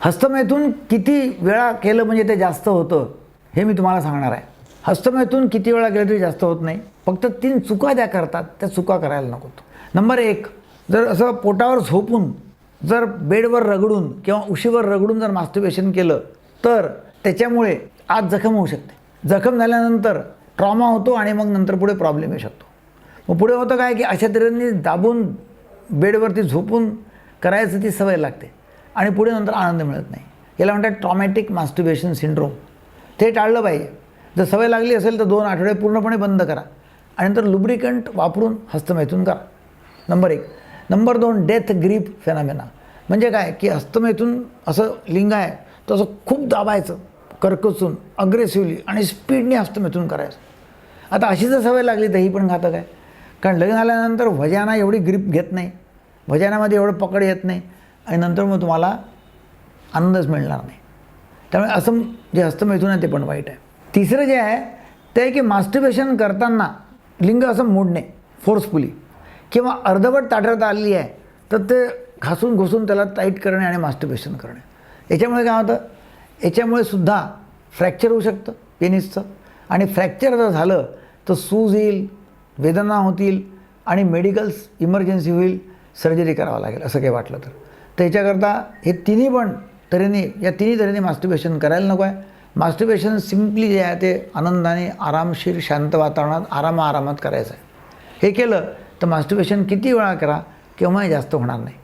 हस्तमैथुन किती वेळा केलं म्हणजे ते जास्त होतं हे मी तुम्हाला सांगणार आहे. हस्तमैथुन किती वेळा केलं तरी जास्त होत नाही. फक्त 3 चुका त्या करतात, त्या चुका करायला नकोत. नंबर 1, जर असं पोटावर झोपून जर बेडवर रगडून किंवा उशीवर रगडून जर मास्टरबेशन केलं तर त्याच्यामुळे आत जखम होऊ शकते. जखम झाल्यानंतर ट्रॉमा होतो आणि मग नंतर पुढे प्रॉब्लेम येऊ शकतो. मग पुढे होतं काय की अशा तऱ्हेने दाबून बेडवरती झोपून करायचं ती सवय लागते आणि पुढे नंतर आनंद मिळत नाही. याला म्हणतात ट्रॉमॅटिक मास्टरबेशन सिंड्रोम. ते टाळलं पाहिजे. जर सवय लागली असेल तर 2 आठवडे पूर्णपणे बंद करा आणि नंतर लुब्रिकंट वापरून हस्तमैथुन करा. Number 1. Number 2, death grip phenomena. म्हणजे काय की हस्तमैथुन असं लिंग आहे तर असं खूप दाबायचं कर्कचून अग्रेसिव्हली आणि स्पीडने हस्तमैथुन करायचं. आता अशी जर सवय लागली तर ही पण घातक आहे. कारण लग्न झाल्यानंतर वजाना एवढी ग्रीप घेत नाही, वजानामध्ये एवढं पकड येत नाही आणि नंतर मग तुम्हाला आनंदच मिळणार नाही. त्यामुळे असं जे हस्तमैथुन आहे ते पण वाईट आहे. तिसरं जे आहे ते आहे की मास्टरबेशन करताना लिंग असं मोडणे फोर्सफुली किंवा अर्धवट ताठरता आलेली आहे तर ते घासून घुसून त्याला टाईट करणे आणि मास्टरबेशन करणे. याच्यामुळे काय होतं, याच्यामुळे सुद्धा फ्रॅक्चर होऊ शकतं पेनिसचं आणि फ्रॅक्चर जर झालं तर सूज येईल, वेदना होतील आणि मेडिकल्स इमर्जन्सी होईल, सर्जरी करावं लागेल असं काही वाटलं तर. त्याच्याकरता हे तिन्ही तऱ्हेने मास्टरबेशन करायला नको आहे. मास्टरबेशन सिम्पली जे आहे ते आनंदाने आरामशीर शांत वातावरणात आरामात करायचं आहे. हे केलं तर मास्टरबेशन किती वेळा करा केव्हाही जास्त होणार नाही.